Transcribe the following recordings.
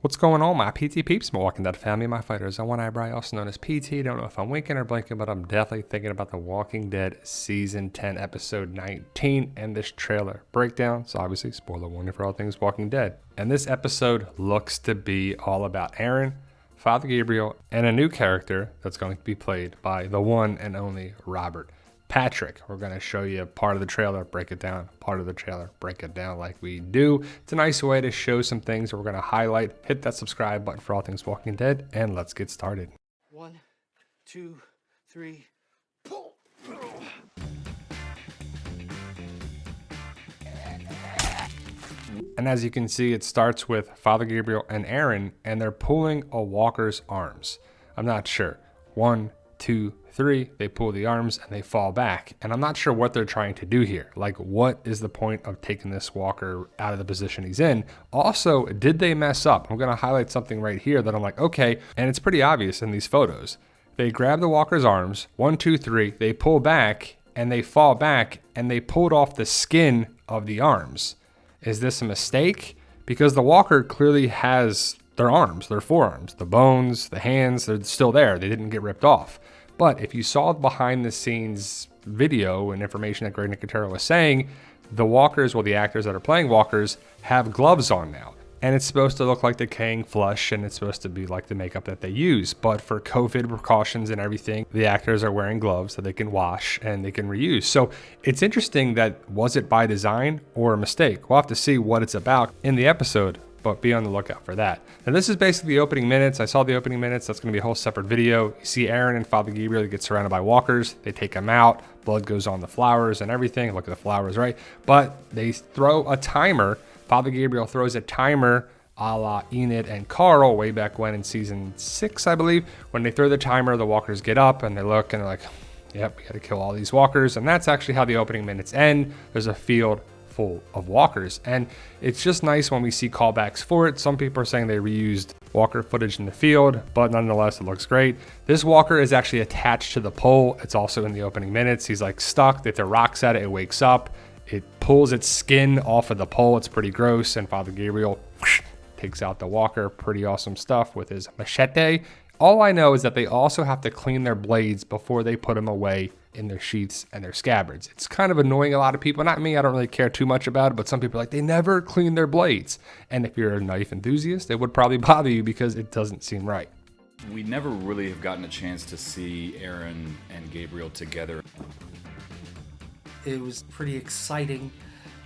What's going on, my PT peeps, my Walking Dead family, my fighters, and one eyebrow, also known as PT. Don't know if I'm winking or blinking, but I'm definitely thinking about The Walking Dead Season 10, Episode 19, and this trailer breakdown. So obviously, spoiler warning for all things Walking Dead. And this episode looks to be all about Aaron, Father Gabriel, and a new character that's going to be played by the one and only Robert Patrick. We're going to show you part of the trailer, break it down, part of the trailer, break it down like we do. It's a nice way to show some things that we're going to highlight. Hit that subscribe button for all things Walking Dead, and let's get started. 1, 2, 3, pull. And as you can see, it starts with Father Gabriel and Aaron, and they're pulling a walker's arms. I'm not sure. 1, 2, 3, they pull the arms and they fall back. And I'm not sure what they're trying to do here. Like, what is the point of taking this walker out of the position he's in? Also, did they mess up? I'm going to highlight something right here that I'm like, okay, and it's pretty obvious in these photos. They grab the walker's arms, 1, 2, 3, they pull back and they fall back and they pulled off the skin of the arms. Is this a mistake? Because the walker clearly has their arms, their forearms, the bones, the hands, they're still there. They didn't get ripped off. But if you saw behind the scenes video and information that Greg Nicotero was saying, the walkers, well, the actors that are playing walkers have gloves on now. And it's supposed to look like decaying flesh, and it's supposed to be like the makeup that they use. But for COVID precautions and everything, the actors are wearing gloves so they can wash and they can reuse. So it's interesting that, was it by design or a mistake? We'll have to see what it's about in the episode, but be on the lookout for that. And this is basically the opening minutes. I saw the opening minutes. That's going to be a whole separate video. You see Aaron and Father Gabriel get surrounded by walkers. They take him out. Blood goes on the flowers and everything. Look at the flowers, right? But they throw a timer. Father Gabriel throws a timer a la Enid and Carl way back when in season 6, I believe. When they throw the timer, the walkers get up and they look and they're like, yep, we got to kill all these walkers. And that's actually how the opening minutes end. There's a field full of walkers. And it's just nice when we see callbacks for it. Some people are saying they reused walker footage in the field, but nonetheless, it looks great. This walker is actually attached to the pole. It's also in the opening minutes. He's like stuck. They throw rocks at it. It wakes up. It pulls its skin off of the pole. It's pretty gross. And Father Gabriel takes out the walker. Pretty awesome stuff with his machete. All I know is that they also have to clean their blades before they put them away in their sheaths and their scabbards. It's kind of annoying a lot of people. Not me, I don't really care too much about it, but some people are like, they never clean their blades. And if you're a knife enthusiast, it would probably bother you because it doesn't seem right. We never really have gotten a chance to see Aaron and Gabriel together. It was pretty exciting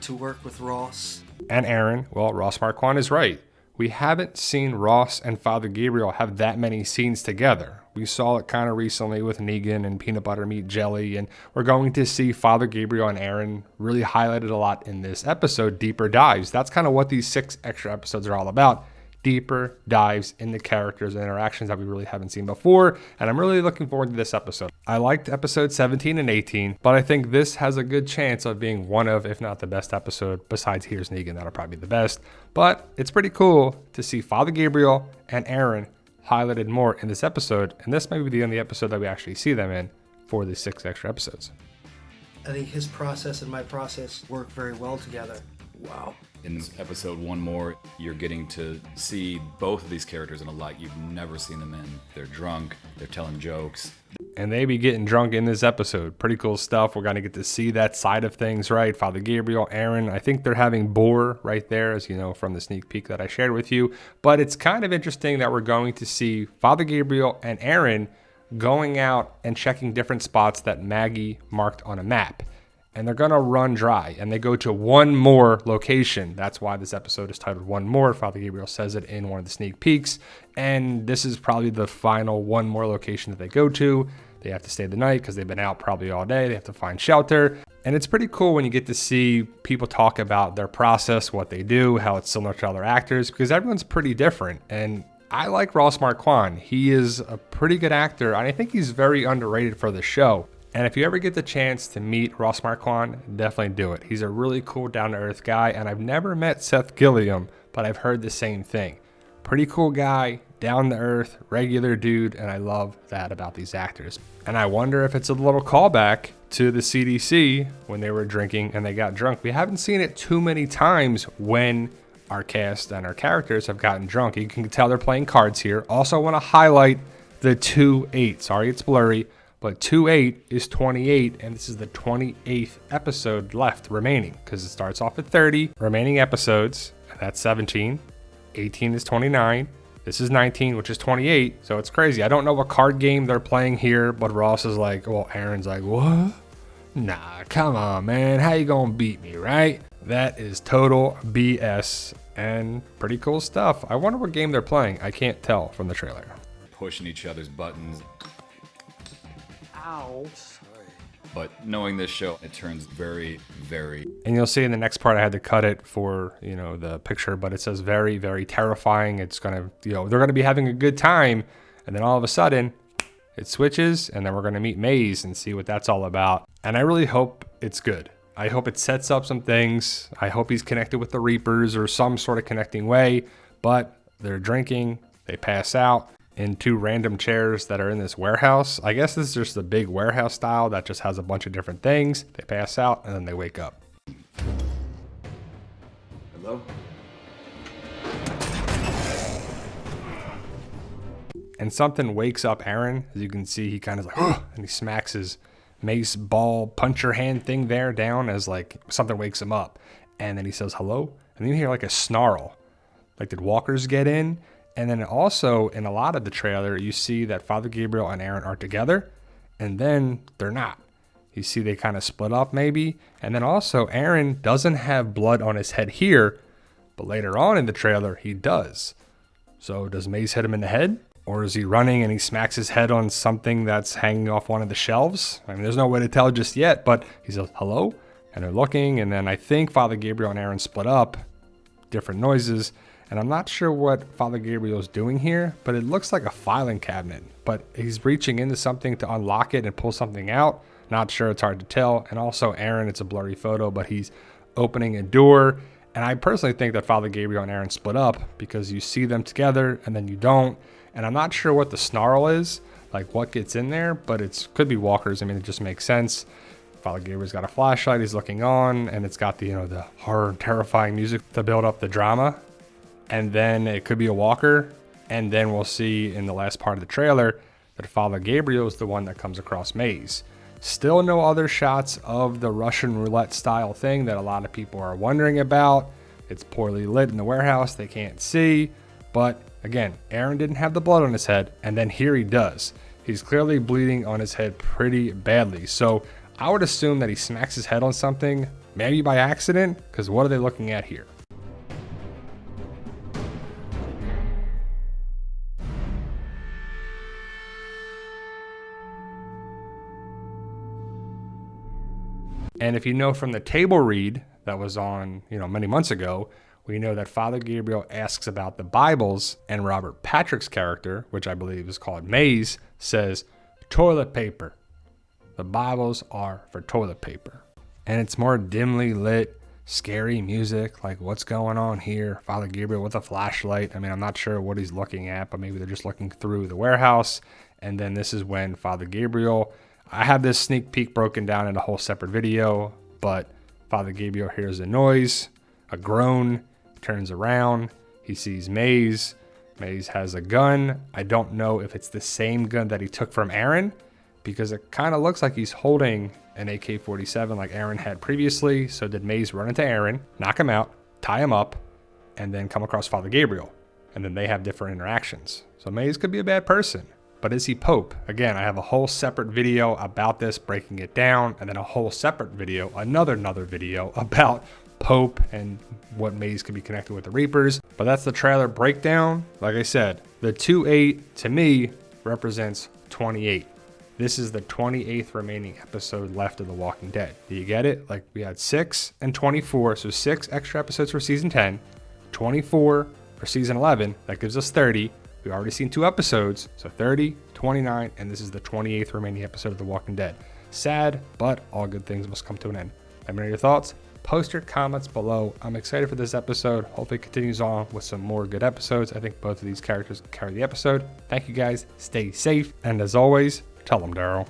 to work with Ross. And Aaron, well, Ross Marquand is right. We haven't seen Ross and Father Gabriel have that many scenes together. We saw it kind of recently with Negan and Peanut Butter Meat Jelly, and we're going to see Father Gabriel and Aaron really highlighted a lot in this episode, deeper dives. That's kind of what these 6 extra episodes are all about. Deeper dives into characters and interactions that we really haven't seen before, and I'm really looking forward to this episode. I liked episode 17 and 18, but I think this has a good chance of being one of, if not the best episode, besides Here's Negan. That'll probably be the best, but it's pretty cool to see Father Gabriel and Aaron highlighted more in this episode, and this may be the only episode that we actually see them in for the 6 extra episodes. I think his process and my process work very well together. Wow. In this episode, one more, you're getting to see both of these characters in a light you've never seen them in. They're drunk, they're telling jokes. And they be getting drunk in this episode. Pretty cool stuff. We're going to get to see that side of things, right? Father Gabriel, Aaron, I think they're having boar right there, as you know, from the sneak peek that I shared with you. But it's kind of interesting that we're going to see Father Gabriel and Aaron going out and checking different spots that Maggie marked on a map. And they're going to run dry, and they go to one more location. That's why this episode is titled One More. Father Gabriel says it in one of the sneak peeks, and this is probably the final one more location that they go to. They have to stay the night because they've been out probably all day. They have to find shelter, and it's pretty cool when you get to see people talk about their process, what they do, how it's similar to other actors, because everyone's pretty different. And I like Ross Marquand. He is a pretty good actor, and I think he's very underrated for the show. And if you ever get the chance to meet Ross Marquand, definitely do it. He's a really cool, down-to-earth guy, and I've never met Seth Gilliam, but I've heard the same thing. Pretty cool guy, down-to-earth, regular dude, and I love that about these actors. And I wonder if it's a little callback to the CDC when they were drinking and they got drunk. We haven't seen it too many times when our cast and our characters have gotten drunk. You can tell they're playing cards here. Also want to highlight the 2-8. Sorry, it's blurry, but 2-8 is 28, and this is the 28th episode left remaining, because it starts off at 30 remaining episodes, and that's 17. 18 is 29. This is 19, which is 28. So it's crazy. I don't know what card game they're playing here, but Ross is like, well, Aaron's like, what? Nah, come on, man. How you gonna beat me, right? That is total BS and pretty cool stuff. I wonder what game they're playing. I can't tell from the trailer. Pushing each other's buttons. Ow. But knowing this show, it turns very, very... And you'll see in the next part, I had to cut it for, you know, the picture, but it says very, very terrifying. It's going to, you know, they're going to be having a good time. And then all of a sudden, it switches, and then we're going to meet Maze and see what that's all about. And I really hope it's good. I hope it sets up some things. I hope he's connected with the Reapers or some sort of connecting way. But they're drinking, they pass out in two random chairs that are in this warehouse. I guess this is just a big warehouse style that just has a bunch of different things. They pass out and then they wake up. Hello? And something wakes up Aaron. As you can see, he kind of like, oh, and he smacks his mace ball puncher hand thing there down as like something wakes him up. And then he says hello. And then you hear like a snarl. Like, did walkers get in? And then also in a lot of the trailer, you see that Father Gabriel and Aaron are together, and then they're not. You see they kind of split up maybe. And then also Aaron doesn't have blood on his head here, but later on in the trailer, he does. So does Maze hit him in the head? Or is he running and he smacks his head on something that's hanging off one of the shelves? I mean, there's no way to tell just yet, but he says hello, and they're looking. And then I think Father Gabriel and Aaron split up, different noises. And I'm not sure what Father Gabriel is doing here, but it looks like a filing cabinet. But he's reaching into something to unlock it and pull something out. Not sure, it's hard to tell. And also Aaron, it's a blurry photo, but he's opening a door. And I personally think that Father Gabriel and Aaron split up because you see them together and then you don't. And I'm not sure what the snarl is, like what gets in there, but it could be walkers. I mean, it just makes sense. Father Gabriel's got a flashlight, he's looking on, and it's got the, you know, the horror, terrifying music to build up the drama. And then it could be a walker. And then we'll see in the last part of the trailer that Father Gabriel is the one that comes across Maze. Still no other shots of the Russian roulette style thing that a lot of people are wondering about. It's poorly lit in the warehouse, they can't see. But again, Aaron didn't have the blood on his head, and then here he does. He's clearly bleeding on his head pretty badly. So I would assume that he smacks his head on something, maybe by accident, because what are they looking at here? And if you know from the table read that was on, you know, many months ago, we know that Father Gabriel asks about the Bibles, and Robert Patrick's character, which I believe is called Maze, says toilet paper. The Bibles are for toilet paper. And it's more dimly lit, scary music, like what's going on here? Father Gabriel with a flashlight. I mean, I'm not sure what he's looking at, but maybe they're just looking through the warehouse. And then this is when Father Gabriel, I have this sneak peek broken down in a whole separate video, but Father Gabriel hears a noise, a groan, turns around, he sees Maze. Maze has a gun. I don't know if it's the same gun that he took from Aaron, because it kind of looks like he's holding an AK-47 like Aaron had previously. So did Maze run into Aaron, knock him out, tie him up, and then come across Father Gabriel? And then they have different interactions. So Maze could be a bad person. But is he Pope? Again, I have a whole separate video about this, breaking it down, and then a whole separate video, another video about Pope and what Maze could be connected with the Reapers. But that's the trailer breakdown. Like I said, the 2-8 to me represents 28. This is the 28th remaining episode left of The Walking Dead. Do you get it? Like, we had 6 and 24, so 6 extra episodes for season 10, 24 for season 11. That gives us 30. We've already seen 2 episodes, so 30, 29, and this is the 28th remaining episode of The Walking Dead. Sad, but all good things must come to an end. Let me know your thoughts. Post your comments below. I'm excited for this episode. Hopefully it continues on with some more good episodes. I think both of these characters carry the episode. Thank you guys. Stay safe. And as always, tell them, Daryl.